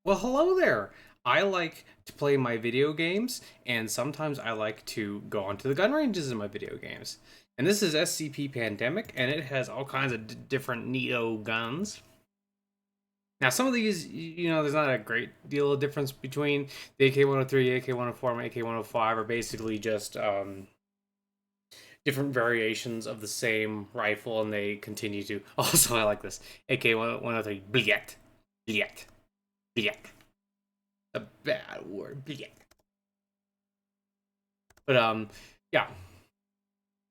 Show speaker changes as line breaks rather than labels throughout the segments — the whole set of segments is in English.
Well, hello there. I like to play my video games, and sometimes I like to go onto the gun ranges in my video games. And this is SCP Pandemic, and it has all kinds of different Neo guns. Now, some of these, there's not a great deal of difference between the AK-103, AK-104, and AK-105 are basically just different variations of the same rifle, and they continue to. Also, I like this AK-103, bliet, bliet, bliet. A bad word. But yeah,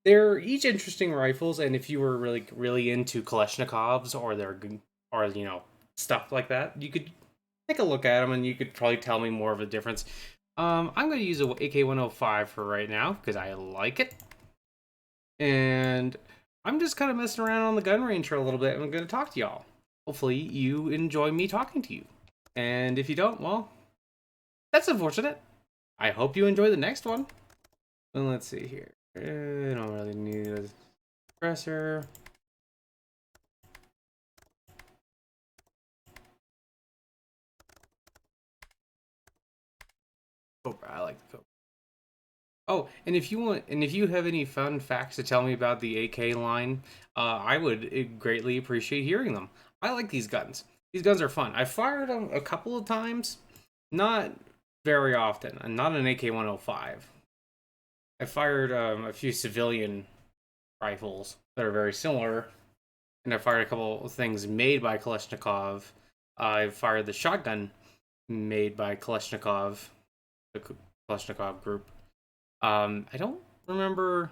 they're each interesting rifles, and if you were really into Kalashnikovs or stuff like that, you could take a look at them, and you could probably tell me more of a difference. I'm going to use a AK-105 for right now because I like it, and I'm just kind of messing around on the gun range for a little bit, and I'm going to talk to y'all. Hopefully, you enjoy me talking to you, and if you don't, well, that's unfortunate. I hope you enjoy the next one. And let's see here. I don't really need a compressor. Cobra, I like the Cobra. Oh, and if you have any fun facts to tell me about the AK line, I would greatly appreciate hearing them. I like these guns. These guns are fun. I fired them a couple of times, not very often, and not an AK-105. I fired a few civilian rifles that are very similar, and I fired a couple of things made by Kalashnikov. I fired the shotgun made by Kalashnikov, the Kalashnikov group. I don't remember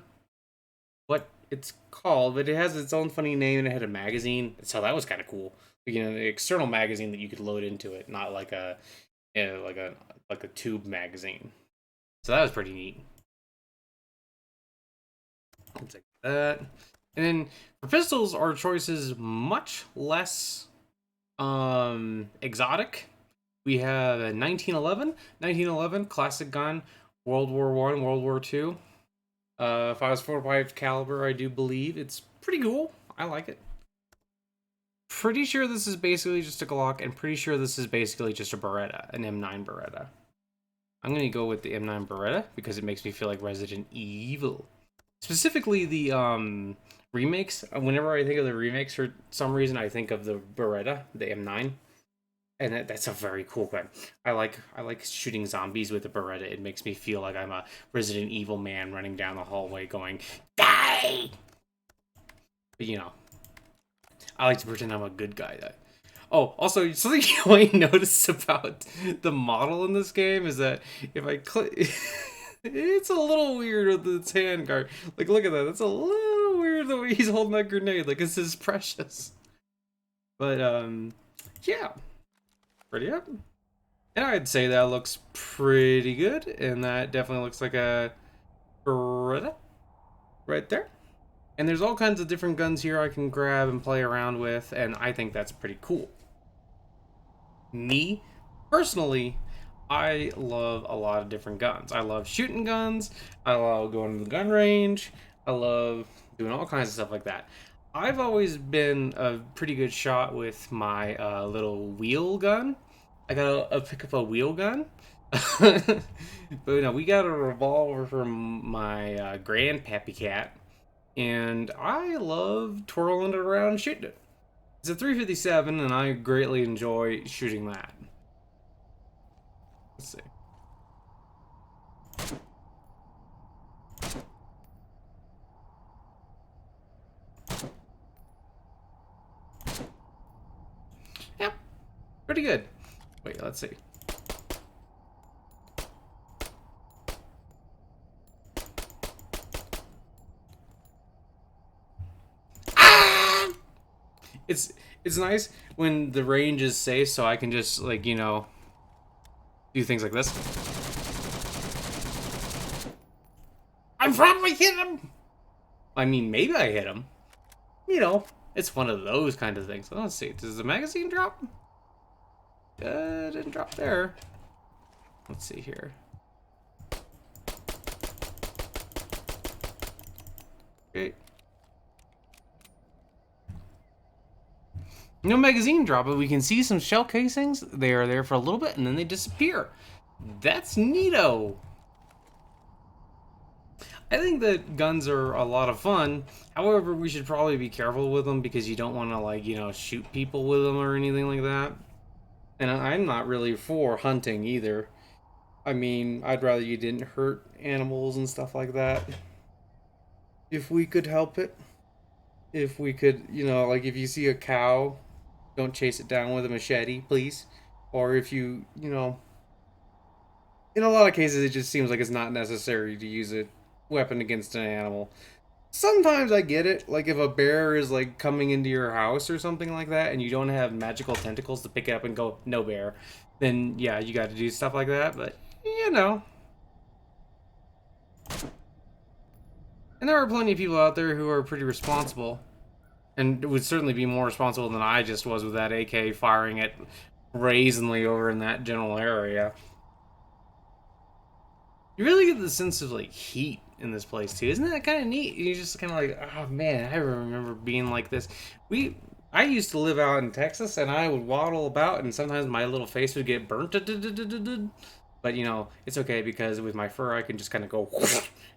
what it's called, but it has its own funny name, and it had a magazine, so that was kind of cool. The external magazine that you could load into it, not like a like a tube magazine. So that was pretty neat. Things like that. And then for pistols, our choice is much less exotic. We have a 1911 classic gun, World War One, World War Two. 5.45 caliber, I do believe. It's pretty cool. I like it. Pretty sure this is basically just a Glock, and pretty sure this is basically just a Beretta, an M9 Beretta. I'm gonna go with the M9 Beretta because it makes me feel like Resident Evil. Specifically the remakes. Whenever I think of the remakes, for some reason I think of the Beretta, the M9, and that's a very cool gun. I like shooting zombies with a Beretta. It makes me feel like I'm a Resident Evil man running down the hallway going die. But I like to pretend I'm a good guy. Oh, also something you might notice about the model in this game is that if I click. It's a little weird with its hand guard. Like, look at that. That's a little weird the way he's holding that grenade. Like, this is precious. But, yeah. Pretty up. And I'd say that looks pretty good. And that definitely looks like a Beretta right there. And there's all kinds of different guns here I can grab and play around with. And I think that's pretty cool. Me, personally, I love a lot of different guns. I love shooting guns. I love going to the gun range. I love doing all kinds of stuff like that. I've always been a pretty good shot with my little wheel gun. I got to pick up a wheel gun. But we got a revolver from my grandpappy cat, and I love twirling it around and shooting it. It's a 357, and I greatly enjoy shooting that. Let's see. Yep, pretty good. Wait, let's see. Ah! It's nice when the range is safe, so I can just do things like this. I probably hit him. I mean, maybe I hit him. It's one of those kind of things. Let's see. Does the magazine drop? Didn't drop there. Let's see here. Okay. No magazine drop, but we can see some shell casings. They are there for a little bit and then they disappear. That's neato. I think that guns are a lot of fun. However, we should probably be careful with them because you don't want to, like, shoot people with them or anything like that. And I'm not really for hunting either. I mean, I'd rather you didn't hurt animals and stuff like that. If we could help it. If we could, like if you see a cow, don't chase it down with a machete, please. Or if in a lot of cases, it just seems like it's not necessary to use a weapon against an animal. Sometimes I get it, like if a bear is like coming into your house or something like that, and you don't have magical tentacles to pick it up and go, no bear, then yeah, you got to do stuff like that. But and there are plenty of people out there who are pretty responsible, and would certainly be more responsible than I just was with that AK firing it brazenly over in that general area. You really get the sense of like heat in this place too, isn't that kind of neat? You just kind of like, oh man, I remember being like this. I used to live out in Texas, and I would waddle about, and sometimes my little face would get burnt. But it's okay because with my fur, I can just kind of go,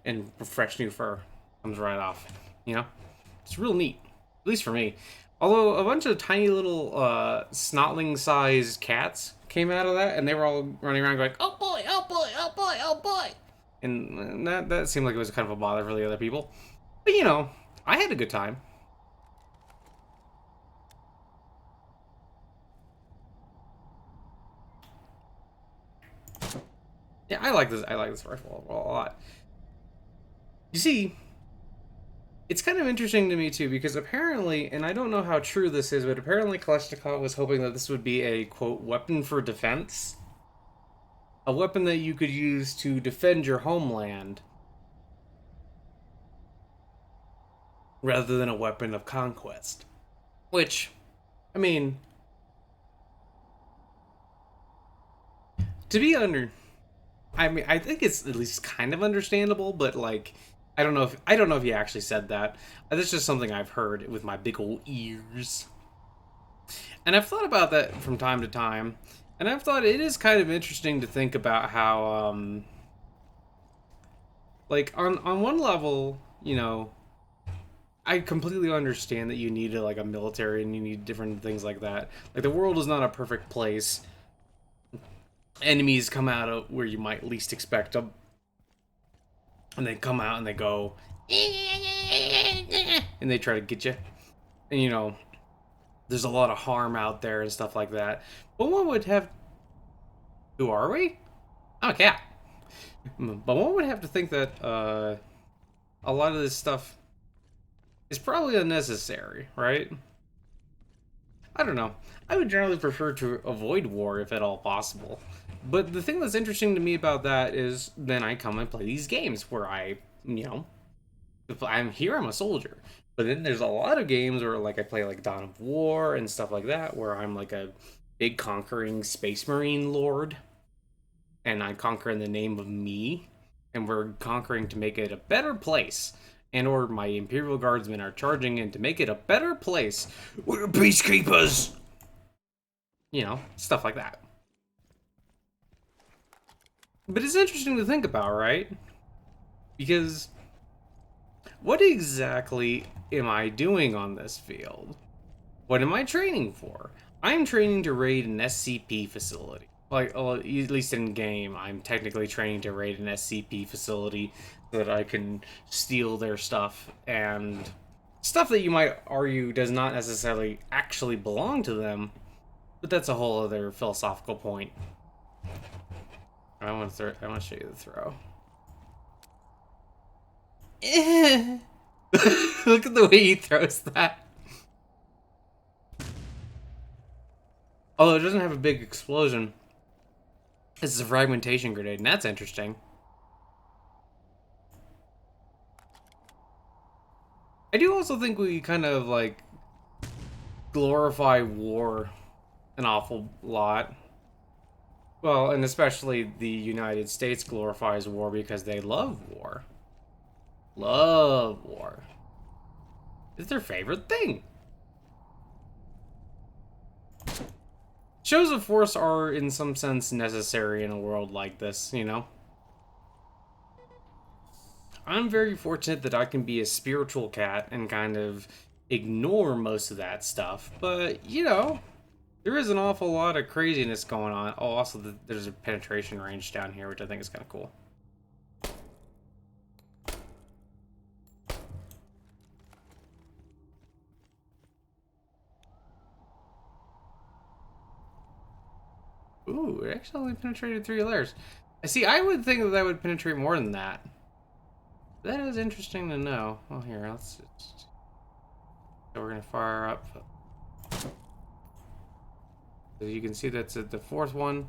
and fresh new fur comes right off. It's real neat, at least for me. Although a bunch of tiny little snotling-sized cats came out of that, and they were all running around going, "Oh boy, oh boy, oh boy, oh boy," and that seemed like it was kind of a bother for the other people. But I had a good time. Yeah, I like this. I like this rifle a lot. You see, it's kind of interesting to me too because apparently, and I don't know how true this is, but apparently Kalashnikov was hoping that this would be a quote weapon for defense. A weapon that you could use to defend your homeland rather than a weapon of conquest. Which, I mean, to be under, I think it's at least kind of understandable, but like, I don't know if he actually said that. That's just something I've heard with my big old ears. And I've thought about that from time to time, and I've thought it is kind of interesting to think about how, like on one level, I completely understand that you need like a military and you need different things like that. Like the world is not a perfect place. Enemies come out of where you might least expect them, and they come out and they go, and they try to get you. And there's a lot of harm out there and stuff like that. But one would have. Who are we? I'm a cat. But one would have to think that a lot of this stuff is probably unnecessary, right? I don't know. I would generally prefer to avoid war if at all possible. But the thing that's interesting to me about that is then I come and play these games where if I'm here, I'm a soldier. But then there's a lot of games where like I play like Dawn of War and stuff like that where I'm like a big conquering space marine lord, and I conquer in the name of me, and we're conquering to make it a better place. And or my Imperial Guardsmen are charging in to make it a better place. We're peacekeepers! Stuff like that. But it's interesting to think about, right? Because what exactly am I doing on this field? What am I training for? I'm training to raid an SCP facility. Like, well, at least in game, I'm technically training to raid an SCP facility so that I can steal their stuff, and stuff that you might argue does not necessarily actually belong to them, but that's a whole other philosophical point. I want to show you the throw. Look at the way he throws that. Although it doesn't have a big explosion. This is a fragmentation grenade, and that's interesting. I do also think we kind of, like, glorify war an awful lot. Well, and especially the United States glorifies war because they love war. Love war. It's their favorite thing. Shows of force are, in some sense, necessary in a world like this, you know? I'm very fortunate that I can be a spiritual cat and kind of ignore most of that stuff, but, you know, there is an awful lot of craziness going on. Oh, also, there's a penetration range down here, which I think is kind of cool. Ooh, it actually only penetrated 3 layers. See, I would think that would penetrate more than that. That is interesting to know. Oh, here, let's just... So we're gonna fire up. So you can see that's the 4th one.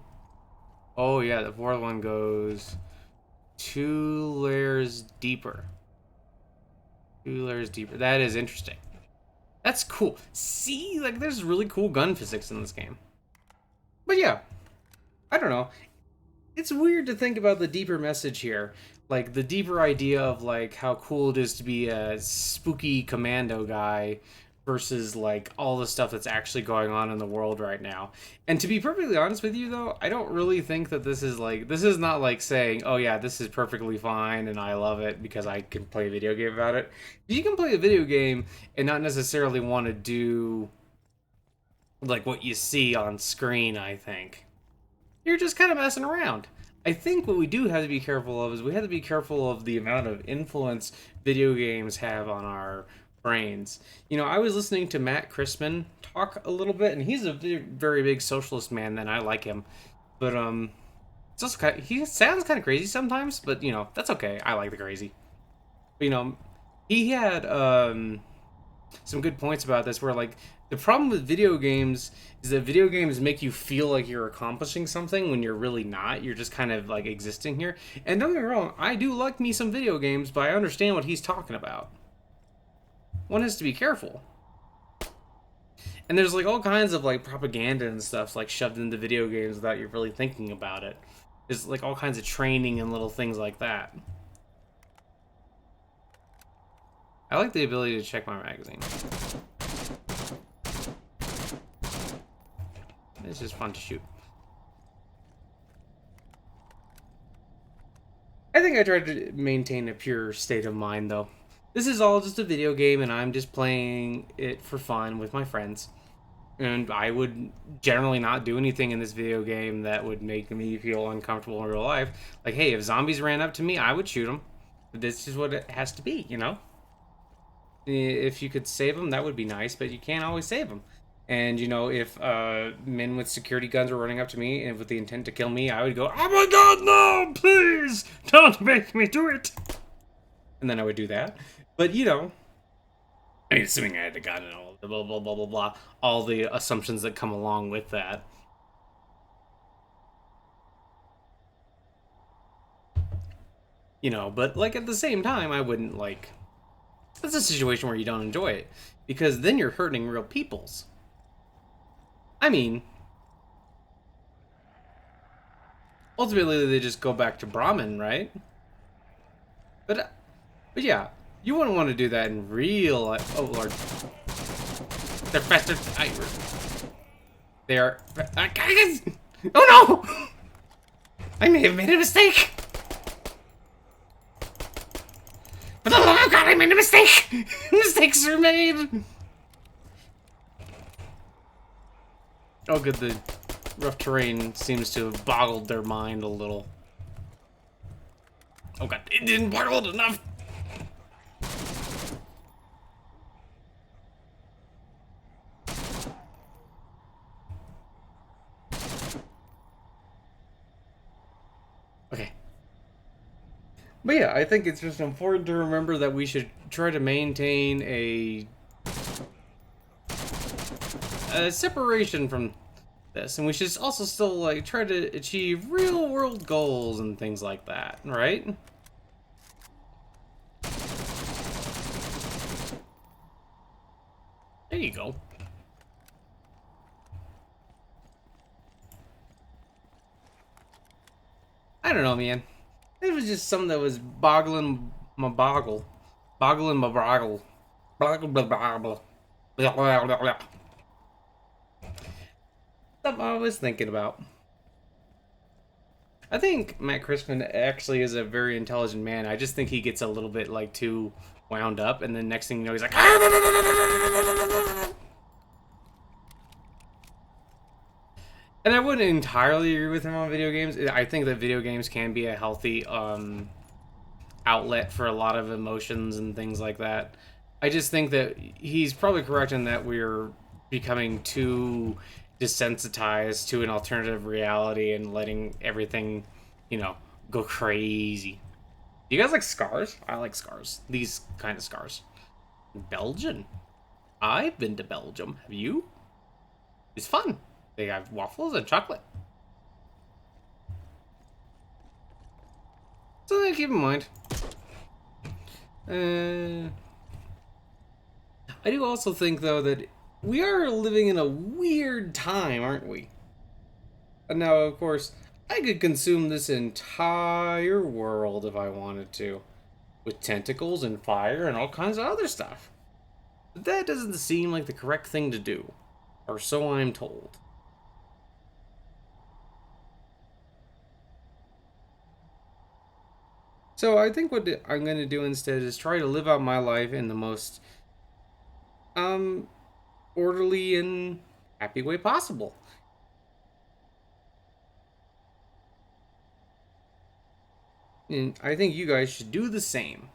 Oh yeah, the 4th one goes 2 layers deeper. 2 layers deeper. That is interesting. That's cool. See, like, there's really cool gun physics in this game. But yeah, I don't know. It's weird to think about the deeper message here. Like, the deeper idea of, like, how cool it is to be a spooky commando guy versus, like, all the stuff that's actually going on in the world right now. And to be perfectly honest with you, though, I don't really think that this is, like, this is not, like, saying, oh, yeah, this is perfectly fine and I love it because I can play a video game about it. You can play a video game and not necessarily want to do, like, what you see on screen, I think. You're just kind of messing around. I think what we do have to be careful of is we have to be careful of the amount of influence video games have on our brains. You know, I was listening to Matt Christman talk a little bit, and he's a very big socialist man, and I like him. But it's also kind of, he sounds kind of crazy sometimes, but you know, that's okay. I like the crazy. But, you know, he had some good points about this where, like, the problem with video games is that video games make you feel like you're accomplishing something when you're really not. You're just kind of like existing here. And don't get me wrong, I do like me some video games, but I understand what he's talking about. One has to be careful. And there's like all kinds of like propaganda and stuff like shoved into video games without you really thinking about it. There's like all kinds of training and little things like that. I like the ability to check my magazine. It's just fun to shoot. I think I tried to maintain a pure state of mind, though. This is all just a video game, and I'm just playing it for fun with my friends. And I would generally not do anything in this video game that would make me feel uncomfortable in real life. Like, hey, if zombies ran up to me, I would shoot them. This is what it has to be, you know? If you could save them, that would be nice, but you can't always save them. And, you know, if men with security guns were running up to me and with the intent to kill me, I would go, oh my god, no, please, don't make me do it. And then I would do that. But, you know, I mean, assuming I had a gun and all the blah, blah, blah, blah, blah, all the assumptions that come along with that. You know, but, like, at the same time, I wouldn't, like, that's a situation where you don't enjoy it. Because then you're hurting real peoples. I mean, ultimately they just go back to Brahmin, right? But yeah, you wouldn't want to do that in real life. Oh lord, they're faster. They are. Oh no! I may have made a mistake. For the love of God, I made a mistake. Mistakes are made. Oh good, the rough terrain seems to have boggled their mind a little. Oh god, it didn't boggle it enough! Okay. But yeah, I think it's just important to remember that we should try to maintain a separation from this, and we should also still like try to achieve real world goals and things like that, right? There you go. I don't know, man. It was just something that was boggling my boggle. Boggling my boggle. Boggle blah blah blah. Blah blah blah blah. Something I was thinking about. I think Matt Crispin actually is a very intelligent man. I just think he gets a little bit like too wound up, and then next thing you know, he's like. And I wouldn't entirely agree with him on video games. I think that video games can be a healthy outlet for a lot of emotions and things like that. I just think that he's probably correct in that we're becoming too desensitized to an alternative reality and letting everything, you know, go crazy. Do you guys like scars? I like scars. These kind of scars. Belgian. I've been to Belgium. Have you? It's fun. They have waffles and chocolate. Something to keep in mind. I do also think, though, that we are living in a weird time, aren't we? And now, of course, I could consume this entire world if I wanted to, with tentacles and fire and all kinds of other stuff. But that doesn't seem like the correct thing to do, or so I'm told. So I think what I'm going to do instead is try to live out my life in the most orderly and happy way possible. And I think you guys should do the same.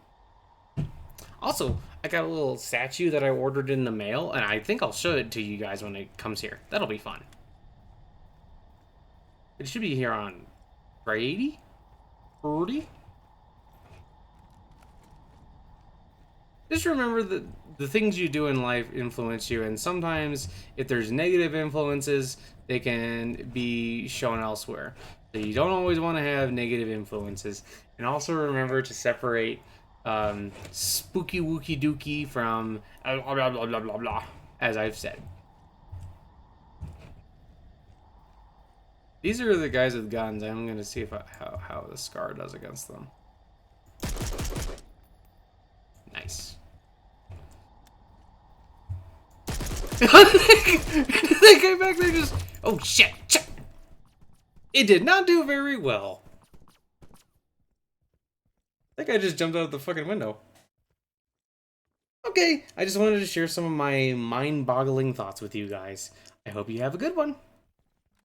Also, I got a little statue that I ordered in the mail, and I think I'll show it to you guys when it comes here. That'll be fun. It should be here on Friday? Friday? Just remember that the things you do in life influence you, and sometimes if there's negative influences, they can be shown elsewhere. So you don't always want to have negative influences. And also remember to separate spooky wookie dookie from blah blah blah blah blah blah, as I've said. These are the guys with guns. I'm gonna see if how the scar does against them. Nice. That guy back there just... Oh, shit! It did not do very well. That guy just jumped out of the fucking window. Okay, I just wanted to share some of my mind-boggling thoughts with you guys. I hope you have a good one.